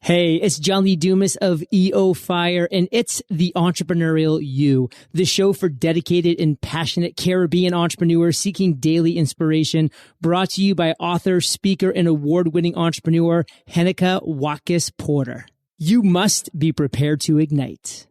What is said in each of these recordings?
Hey, it's John Lee Dumas of EO Fire, and it's The Entrepreneurial You, the show for dedicated and passionate Caribbean entrepreneurs seeking daily inspiration, brought to you by author, speaker, and award-winning entrepreneur Heneka Watkis-Porter. You must be prepared to ignite.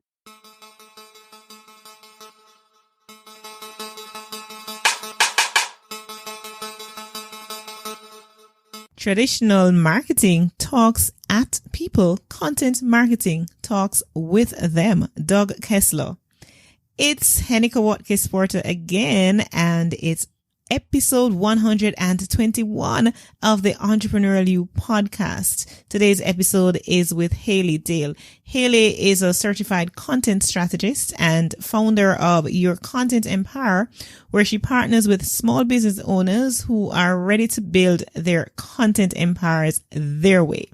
Traditional marketing talks at people. Content marketing talks with them. Doug Kessler. It's Heneka Watkis-Porter again, and it's episode 121 of the Entrepreneurial You podcast. Today's episode is with Hailey Dale. Hailey is a certified content strategist and founder of Your Content Empire, where she partners with small business owners who are ready to build their content empires their way.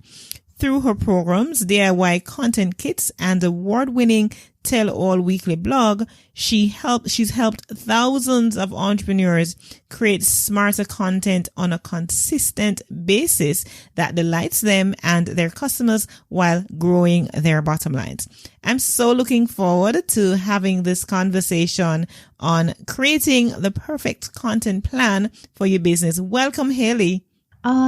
Through her programs, DIY content kits, and award-winning Tell All weekly blog, she's helped thousands of entrepreneurs create smarter content on a consistent basis that delights them and their customers while growing their bottom lines. I'm so looking forward to having this conversation on creating the perfect content plan for your business. Welcome, Hailey.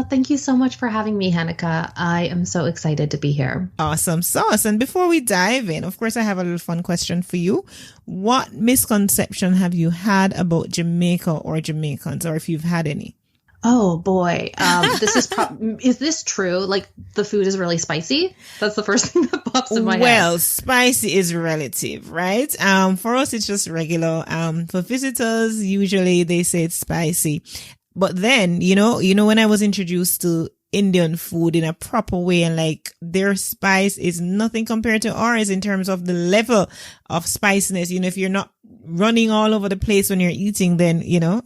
Thank you so much for having me, Heneka. I am so excited to be here. Awesome sauce. And before we dive in, of course, I have a little fun question for you. What misconception have you had about Jamaica or Jamaicans, or if you've had any? Oh boy. Is this true? Like, the food is really spicy? That's the first thing that pops in my head. Well, spicy is relative, right? For us, it's just regular. For visitors, usually they say it's spicy. But then, you know, when I was introduced to Indian food in a proper way, and like their spice is nothing compared to ours in terms of the level of spiciness. You know, if you're not running all over the place when you're eating, then, you know.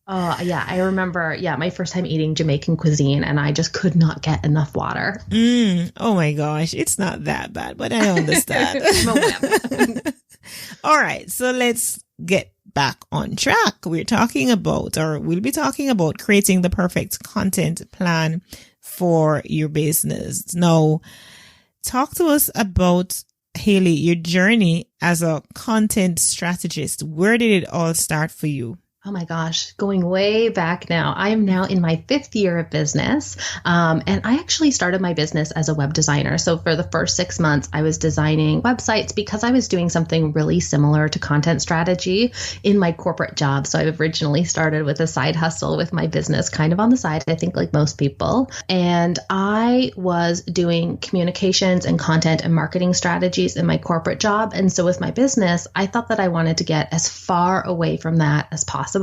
Yeah, I remember, my first time eating Jamaican cuisine, and I just could not get enough water. Oh my gosh, it's not that bad, but I understand. All right, so let's get back on track. We'll be talking about creating the perfect content plan for your business. Now, talk to us about, Hailey, your journey as a content strategist. Where did it all start for you? Oh my gosh, going way back now. I am now in my 5th year of business. And I actually started my business as a web designer. So for the first 6 months, I was designing websites because I was doing something really similar to content strategy in my corporate job. So I originally started with a side hustle with my business kind of on the side, I think, like most people. And I was doing communications and content and marketing strategies in my corporate job. And so with my business, I thought that I wanted to get as far away from that as possible.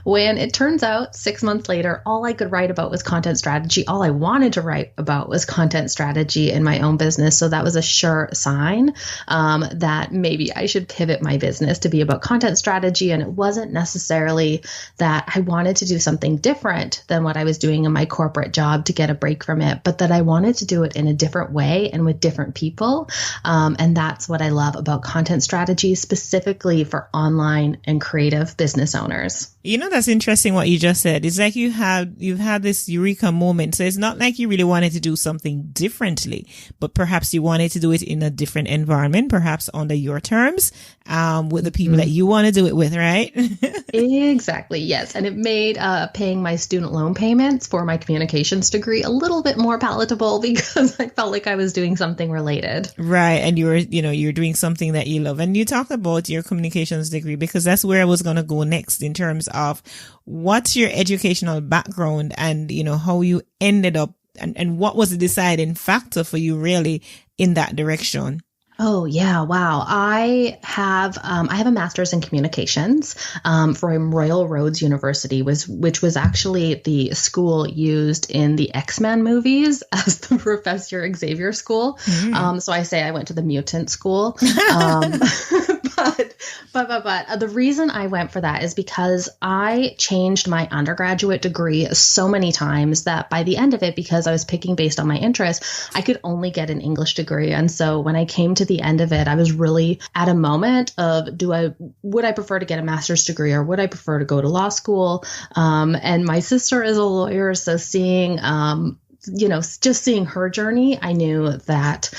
When it turns out 6 months later, all I could write about was content strategy. All I wanted to write about was content strategy in my own business. So that was a sure sign that maybe I should pivot my business to be about content strategy. And it wasn't necessarily that I wanted to do something different than what I was doing in my corporate job to get a break from it, but that I wanted to do it in a different way and with different people. And that's what I love about content strategy, specifically for online and creative business owners. You know, that's interesting what you just said. It's like you've had this eureka moment. So it's not like you really wanted to do something differently, but perhaps you wanted to do it in a different environment, perhaps under your terms, with the people that you want to do it with, right? Exactly. Yes. And it made paying my student loan payments for my communications degree a little bit more palatable because I felt like I was doing something related. Right. And you're doing something that you love. And you talked about your communications degree because that's where I was going to go next in terms of what's your educational background and, you know, how you ended up and what was the deciding factor for you really in that direction? Oh, yeah. Wow. I have a master's in communications from Royal Roads University, which was actually the school used in the X-Men movies as the Professor Xavier school. So I say I went to the mutant school. But the reason I went for that is because I changed my undergraduate degree so many times that by the end of it, because I was picking based on my interest, I could only get an English degree. And so when I came to the end of it, I was really at a moment of would I prefer to get a master's degree or would I prefer to go to law school? And my sister is a lawyer, so seeing just seeing her journey, I knew that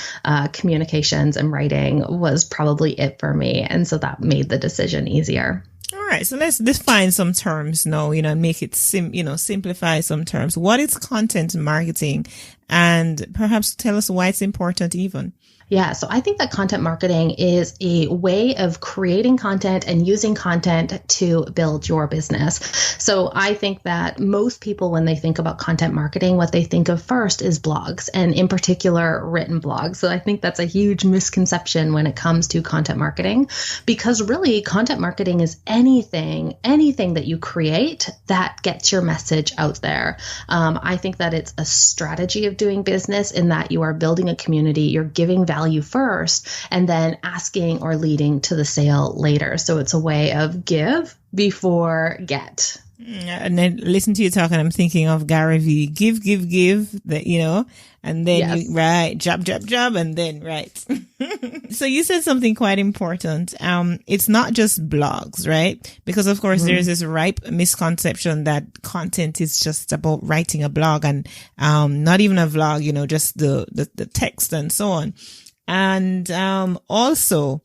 communications and writing was probably it for me. And so that made the decision easier. All right. So let's define some terms now, and make it simplify some terms. What is content marketing? And perhaps tell us why it's important even. Yeah, so I think that content marketing is a way of creating content and using content to build your business. So I think that most people, when they think about content marketing, what they think of first is blogs, and in particular, written blogs. So I think that's a huge misconception when it comes to content marketing, because really content marketing is anything that you create that gets your message out there. I think that it's a strategy of doing business in that you are building a community, you're giving value first, and then asking or leading to the sale later. So it's a way of give before get. And then listen to you talking, I'm thinking of Gary V. Give, that, and then yes. Job, and then right. So you said something quite important. It's not just blogs, right? Because of course there's this ripe misconception that content is just about writing a blog and, not even a vlog, just the text and so on. And, also,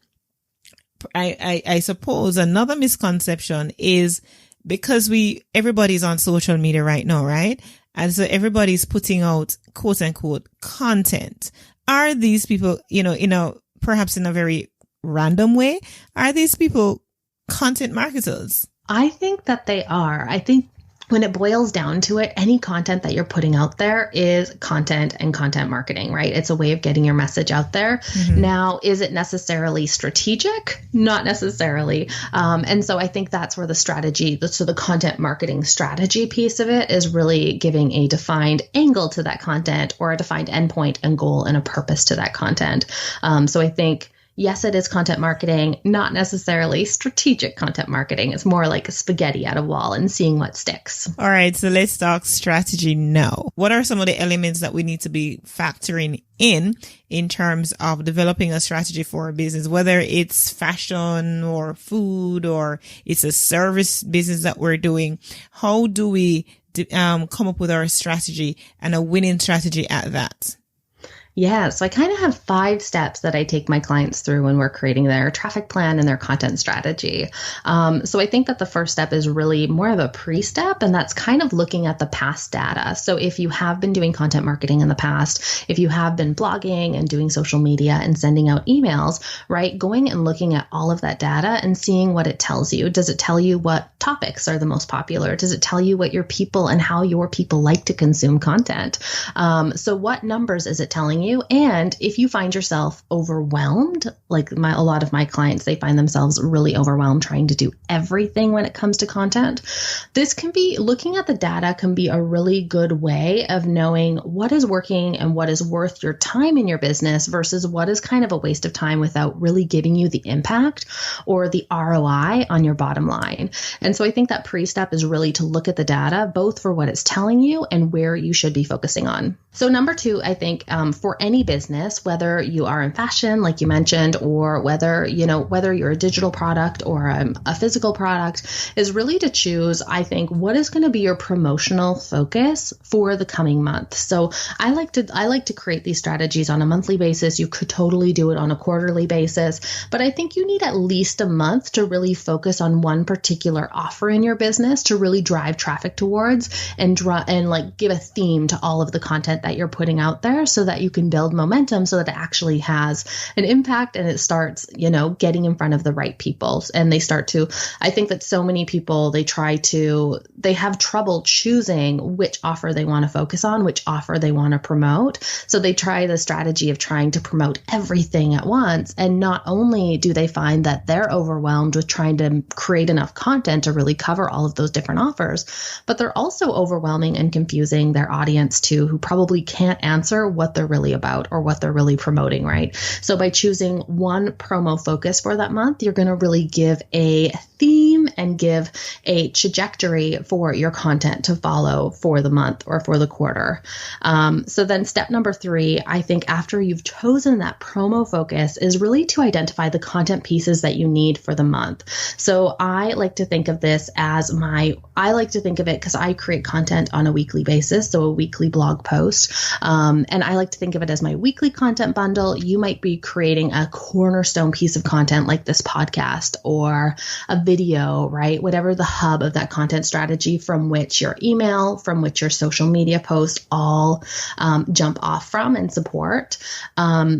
I suppose another misconception is because everybody's on social media right now, right? And so everybody's putting out quote unquote content. Are these people, perhaps in a very random way, are these people content marketers? I think that they are. I think when it boils down to it, any content that you're putting out there is content and content marketing, right? It's a way of getting your message out there. Mm-hmm. Now, is it necessarily strategic? Not necessarily. And so I think that's where the content marketing strategy piece of it is really giving a defined angle to that content, or a defined endpoint and goal and a purpose to that content. So I think, yes, it is content marketing, not necessarily strategic content marketing. It's more like a spaghetti at a wall and seeing what sticks. All right. So let's talk strategy now. What are some of the elements that we need to be factoring in terms of developing a strategy for a business, whether it's fashion or food or it's a service business that we're doing? How do we come up with our strategy and a winning strategy at that? Yeah, so I kind of have 5 steps that I take my clients through when we're creating their traffic plan and their content strategy. So I think that the first step is really more of a pre-step, and that's kind of looking at the past data. So if you have been doing content marketing in the past, if you have been blogging and doing social media and sending out emails, right, going and looking at all of that data and seeing what it tells you. Does it tell you what topics are the most popular? Does it tell you what your people and how your people like to consume content? So what numbers is it telling you? And if you find yourself overwhelmed, like a lot of my clients, they find themselves really overwhelmed trying to do everything when it comes to content. Looking at the data can be a really good way of knowing what is working and what is worth your time in your business versus what is kind of a waste of time without really giving you the impact or the ROI on your bottom line. And so I think that pre-step is really to look at the data, both for what it's telling you and where you should be focusing on. So number 2, I think for any business, whether you are in fashion, like you mentioned, or whether you're a digital product or a physical product, is really to choose, I think, what is going to be your promotional focus for the coming month. So I like to create these strategies on a monthly basis. You could totally do it on a quarterly basis, but I think you need at least a month to really focus on one particular offer in your business to really drive traffic towards and give a theme to all of the content that you're putting out there so that you can build momentum so that it actually has an impact and it starts, getting in front of the right people. And I think that so many people, they have trouble choosing which offer they want to focus on, which offer they want to promote. So they try the strategy of trying to promote everything at once. And not only do they find that they're overwhelmed with trying to create enough content to really cover all of those different offers, but they're also overwhelming and confusing their audience too, who probably can't answer what they're really about or what they're really promoting, right? So by choosing one promo focus for that month, you're going to really give a theme and give a trajectory for your content to follow for the month or for the quarter. So then step number 3, I think after you've chosen that promo focus, is really to identify the content pieces that you need for the month. So I like to think of this as because I create content on a weekly basis, so a weekly blog post. And I like to think of it as my weekly content bundle. You might be creating a cornerstone piece of content like this podcast or a video, right? Whatever the hub of that content strategy from which your email, from which your social media post all jump off from and support.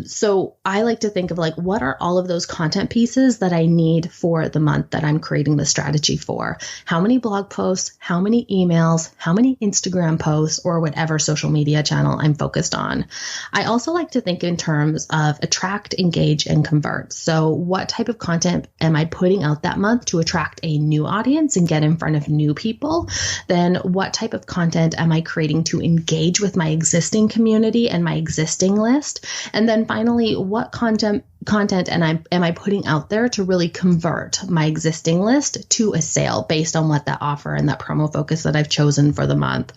So I like to think of like, what are all of those content pieces that I need for the month that I'm creating the strategy for? How many blog posts, how many emails, how many Instagram posts, or whatever social media channel I'm focused on. I also like to think in terms of attract, engage, and convert. So what type of content am I putting out that month to attract a new audience and get in front of new people? Then what type of content am I creating to engage with my existing community and my existing list? And then finally, what content am I putting out there to really convert my existing list to a sale based on what that offer and that promo focus that I've chosen for the month.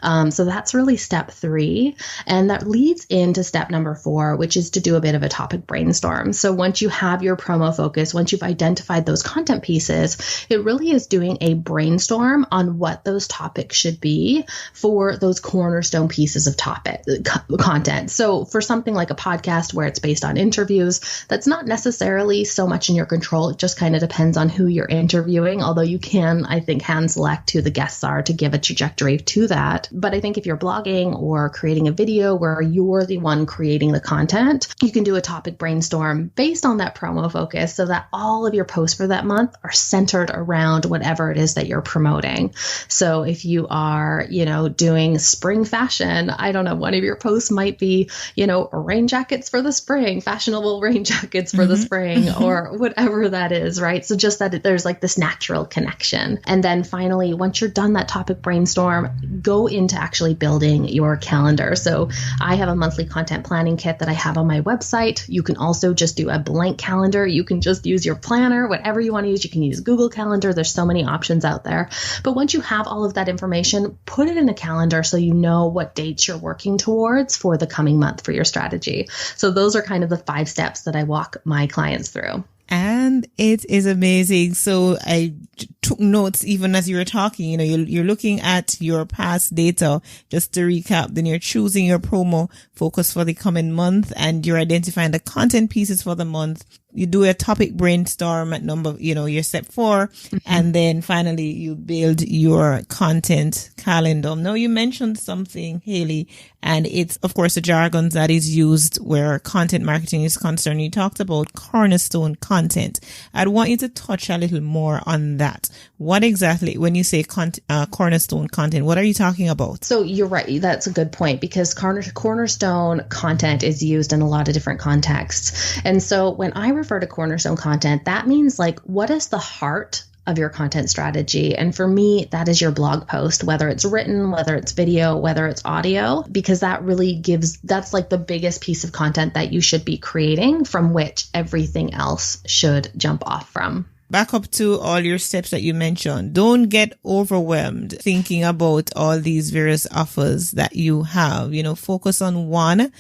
So that's really step 3. And that leads into step number 4, which is to do a bit of a topic brainstorm. So once you have your promo focus, once you've identified those content pieces, it really is doing a brainstorm on what those topics should be for those cornerstone pieces of content. So for something like a podcast where it's based on interviews, that's not necessarily so much in your control. It just kind of depends on who you're interviewing, although you can, I think, hand select who the guests are to give a trajectory to that. But I think if you're blogging or creating a video where you're the one creating the content, you can do a topic brainstorm based on that promo focus so that all of your posts for that month are centered around whatever it is that you're promoting. So if you are, doing spring fashion, I don't know, one of your posts might be, rain jackets for the spring, fashionable rain jackets for the spring, or whatever that is, right? So just that there's like this natural connection. And then finally, once you're done that topic brainstorm, go into actually building your calendar. So I have a monthly content planning kit that I have on my website. You can also just do a blank calendar. You can just use your planner, whatever you want to use. You can use Google Calendar. There's so many options out there. But once you have all of that information, put it in a calendar so you know what dates you're working towards for the coming month for your strategy. So those are kind of the 5 steps that I walk my clients through. And it is amazing. So I took notes even as you were talking. You're looking at your past data. Just to recap, then you're choosing your promo focus for the coming month, and you're identifying the content pieces for the month. You do a topic brainstorm at your step 4, and then finally you build your content calendar. Now you mentioned something, Hailey, and it's of course the jargon that is used where content marketing is concerned. You talked about cornerstone content. I'd want you to touch a little more on that. What exactly, when you say cornerstone content, what are you talking about? So you're right. That's a good point, because cornerstone content is used in a lot of different contexts. And so when I refer to cornerstone content, that means like, what is the heart of your content strategy? And for me, that is your blog post, whether it's written, whether it's video, whether it's audio, because that's like the biggest piece of content that you should be creating from which everything else should jump off from. Back up to all your steps that you mentioned. Don't get overwhelmed thinking about all these various offers that you have. Focus on one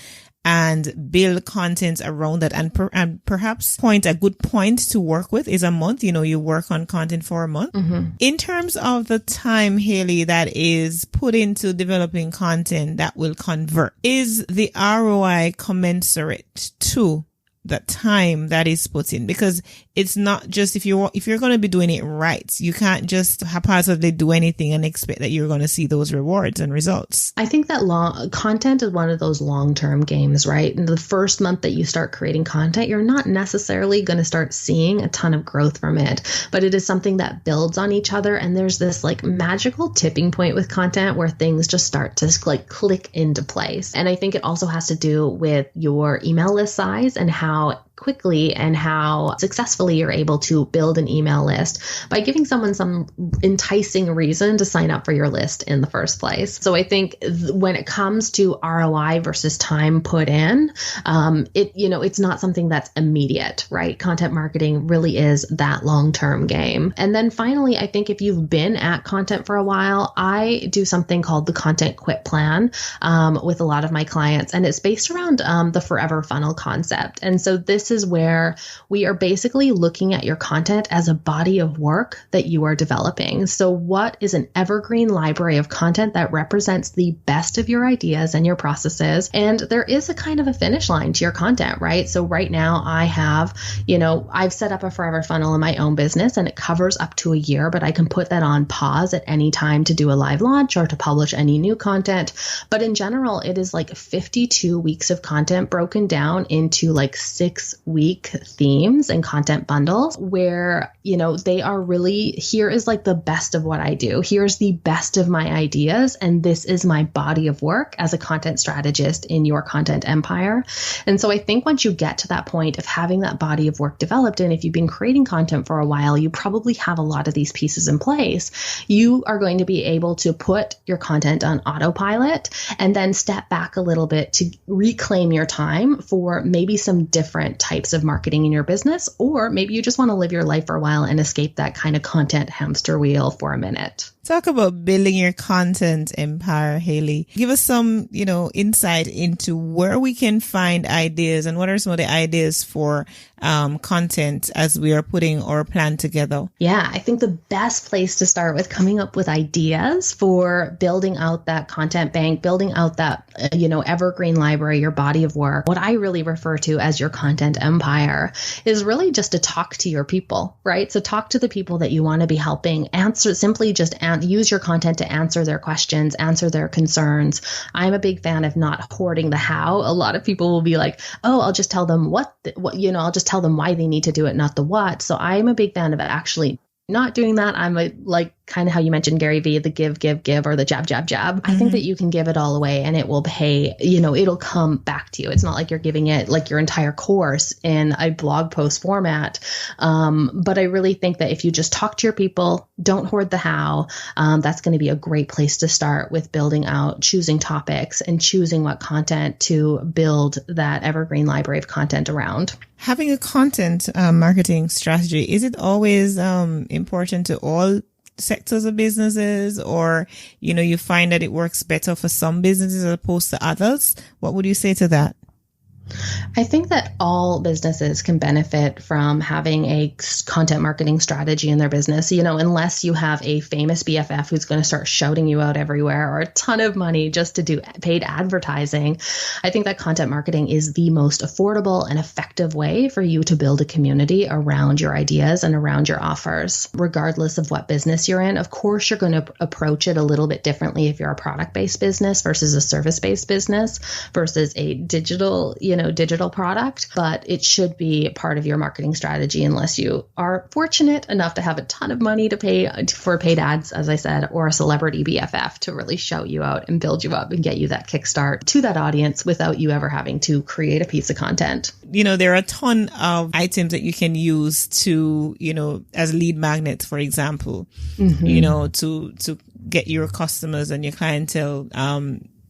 and build content around that, and perhaps a good point to work with is a month. You work on content for a month. In terms of the time, Hailey, that is put into developing content that will convert, is the ROI commensurate to the time that is put in? Because it's not just if you're going to be doing it right, you can't just haphazardly do anything and expect that you're going to see those rewards and results. I think that content is one of those long-term games, right? In the first month that you start creating content, you're not necessarily going to start seeing a ton of growth from it, but it is something that builds on each other. And there's this like magical tipping point with content where things just start to like click into place. And I think it also has to do with your email list size and how quickly and how successfully you're able to build an email list by giving someone some enticing reason to sign up for your list in the first place. So I think when it comes to ROI versus time put in, it's not something that's immediate, right? Content marketing really is that long-term game. And then finally, I think if you've been at content for a while, I do something called the Content Quit Plan with a lot of my clients, and it's based around the forever funnel concept. And so this is where we are basically looking at your content as a body of work that you are developing. So what is an evergreen library of content that represents the best of your ideas and your processes? And there is a kind of a finish line to your content, right? So right now I've set up a forever funnel in my own business and it covers up to a year, but I can put that on pause at any time to do a live launch or to publish any new content. But in general, it is like 52 weeks of content broken down into like 6-week themes and content bundles where, they are really, here is like the best of what I do. Here's the best of my ideas. And this is my body of work as a content strategist in your content empire. And so I think once you get to that point of having that body of work developed, and if you've been creating content for a while, you probably have a lot of these pieces in place. You are going to be able to put your content on autopilot and then step back a little bit to reclaim your time for maybe some different types of marketing in your business, or maybe you just want to live your life for a while and escape that kind of content hamster wheel for a minute. Talk about building your content empire, Hailey. Give us some, insight into where we can find ideas and what are some of the ideas for content as we are putting our plan together. Yeah, I think the best place to start with coming up with ideas for building out that content bank, building out that, evergreen library, your body of work. What I really refer to as your content empire is really just to talk to your people, right? So talk to the people that you want to be helping. Use your content to answer their questions, answer their concerns. I'm a big fan of not hoarding the how. A lot of people will be like, oh, I'll just tell them I'll just tell them why they need to do it, not the what. So I'm a big fan of actually not doing that. I'm kind of how you mentioned Gary Vee, the give, or the jab. Mm-hmm. I think that you can give it all away and it will pay, it'll come back to you. It's not like you're giving it like your entire course in a blog post format. But I really think that if you just talk to your people, don't hoard the how, that's going to be a great place to start with building out, choosing topics and choosing what content to build that evergreen library of content around. Having a content marketing strategy, is it always important to all sectors of businesses, or, you find that it works better for some businesses as opposed to others? What would you say to that? I think that all businesses can benefit from having a content marketing strategy in their business, unless you have a famous BFF who's going to start shouting you out everywhere or a ton of money just to do paid advertising. I think that content marketing is the most affordable and effective way for you to build a community around your ideas and around your offers, regardless of what business you're in. Of course, you're going to approach it a little bit differently if you're a product-based business versus a service-based business versus a digital product, but it should be part of your marketing strategy unless you are fortunate enough to have a ton of money to pay for paid ads, as I said, or a celebrity BFF to really shout you out and build you up and get you that kickstart to that audience without you ever having to create a piece of content. There are a ton of items that you can use to, as lead magnets, for example, to get your customers and your clientele,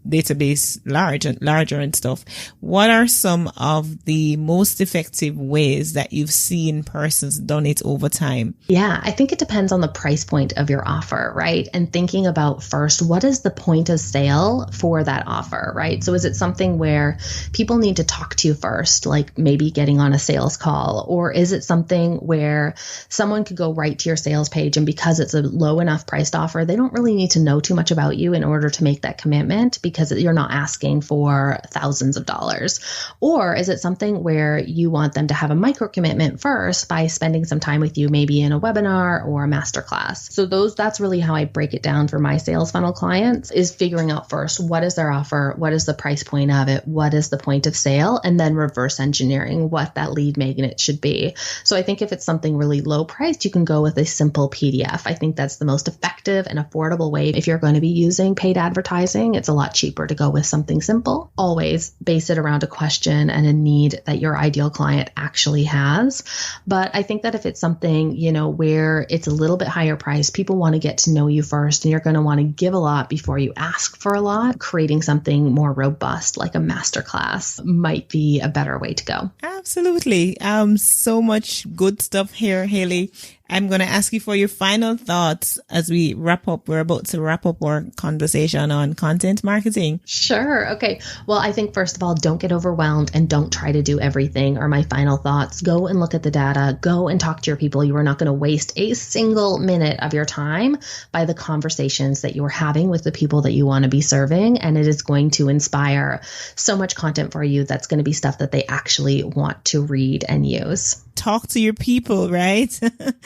database larger and stuff. What are some of the most effective ways that you've seen persons done it over time? Yeah, I think it depends on the price point of your offer, right? And thinking about first, what is the point of sale for that offer, right? So is it something where people need to talk to you first, like maybe getting on a sales call? Or is it something where someone could go right to your sales page and because it's a low enough priced offer, they don't really need to know too much about you in order to make that commitment because you're not asking for thousands of dollars? Or is it something where you want them to have a micro commitment first by spending some time with you, maybe in a webinar or a masterclass? So that's really how I break it down for my sales funnel clients, is figuring out first, what is their offer? What is the price point of it? What is the point of sale? And then reverse engineering what that lead magnet should be. So I think if it's something really low priced, you can go with a simple PDF. I think that's the most effective and affordable way. If you're going to be using paid advertising, it's a lot cheaper cheaper to go with something simple. Always base it around a question and a need that your ideal client actually has. But I think that if it's something, where it's a little bit higher price, people want to get to know you first, and you're going to want to give a lot before you ask for a lot. Creating something more robust, like a masterclass, might be a better way to go. Absolutely. So much good stuff here, Hailey. I'm going to ask you for your final thoughts as we wrap up. We're about to wrap up our conversation on content marketing. Sure. Okay. Well, I think first of all, don't get overwhelmed and don't try to do everything. Or my final thoughts, go and look at the data, go and talk to your people. You are not going to waste a single minute of your time by the conversations that you're having with the people that you want to be serving. And it is going to inspire so much content for you that's going to be stuff that they actually want to read and use. Talk to your people, right?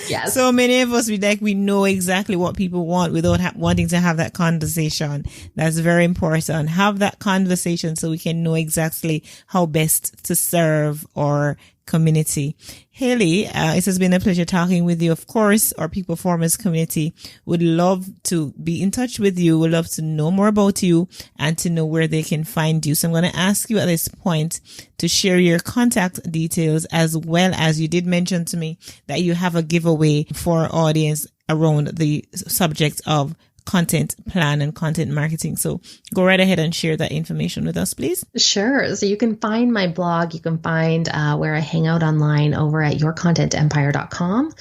Yes. So many of us, we know exactly what people want without wanting to have that conversation. That's very important. Have that conversation so we can know exactly how best to serve our community. Hailey, it has been a pleasure talking with you. Of course, our People Formers community would love to be in touch with you, would love to know more about you and to know where they can find you. So I'm going to ask you at this point to share your contact details, as well as you did mention to me that you have a giveaway for our audience around the subject of content plan and content marketing. So go right ahead and share that information with us, please. Sure. So you can find my blog. You can find where I hang out online over at yourcontentempire.com.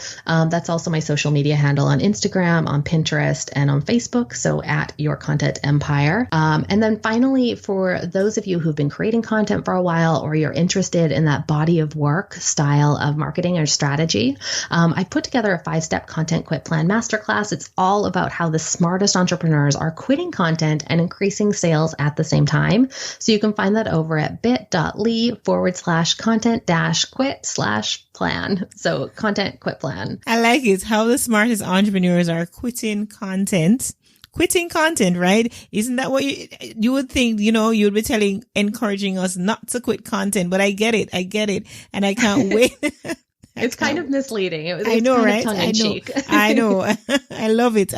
That's also my social media handle on Instagram, on Pinterest, and on Facebook. So at Your Content Empire. And then finally, for those of you who've been creating content for a while, or you're interested in that body of work style of marketing or strategy, I put together a 5-step content quit plan masterclass. It's all about how the smartest entrepreneurs are quitting content and increasing sales at the same time. So you can find that over at bit.ly/content-quit/plan. So content quit plan. I like it. How the smartest entrepreneurs are quitting content, right? Isn't that what you would think, you'd be encouraging us not to quit content, but I get it. And I can't wait. It's kind of misleading. I know, right? I know. I love it.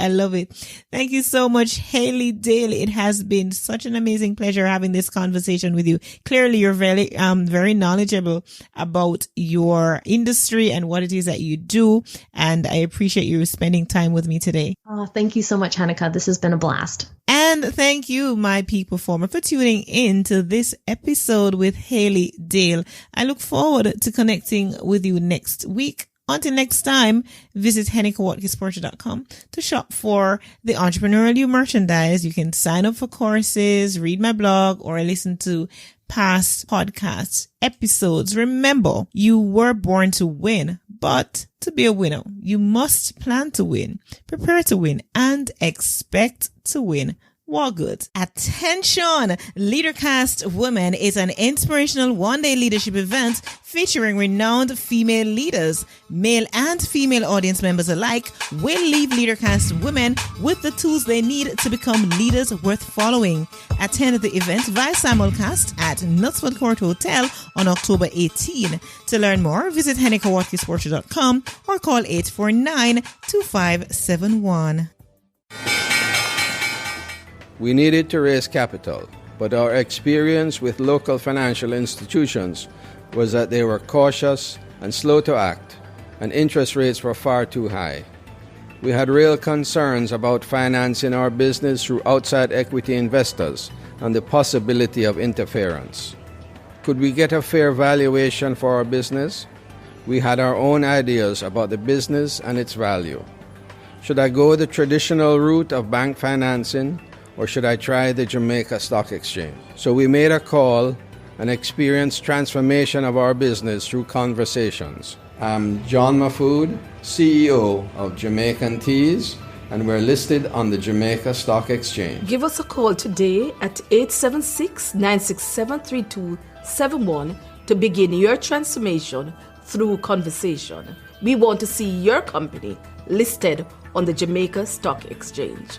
Thank you so much, Hailey Dale. It has been such an amazing pleasure having this conversation with you. Clearly, you're very, very knowledgeable about your industry and what it is that you do. And I appreciate you spending time with me today. Oh, thank you so much, Heneka. This has been a blast. And thank you, my People Former, for tuning in to this episode with Hailey Dale. I look forward to connecting with you next week. Until next time, visit HenekaWatkis-Porter.com to shop for the Entrepreneurial You merchandise. You can sign up for courses, read my blog, or listen to past podcast episodes. Remember, you were born to win, but to be a winner, you must plan to win, prepare to win, and expect to win. What good? Attention! LeaderCast Women is an inspirational one-day leadership event featuring renowned female leaders. Male and female audience members alike will leave LeaderCast Women with the tools they need to become leaders worth following. Attend the event via simulcast at Knutsford Court Hotel on October 18. To learn more, visit HenekaWatkis-Porter.com or call 849-2571. We needed to raise capital, but our experience with local financial institutions was that they were cautious and slow to act, and interest rates were far too high. We had real concerns about financing our business through outside equity investors and the possibility of interference. Could we get a fair valuation for our business? We had our own ideas about the business and its value. Should I go the traditional route of bank financing, or should I try the Jamaica Stock Exchange? So we made a call and experienced transformation of our business through conversations. I'm John Mafood, CEO of Jamaican Teas, and we're listed on the Jamaica Stock Exchange. Give us a call today at 876-967-3271 to begin your transformation through conversation. We want to see your company listed on the Jamaica Stock Exchange.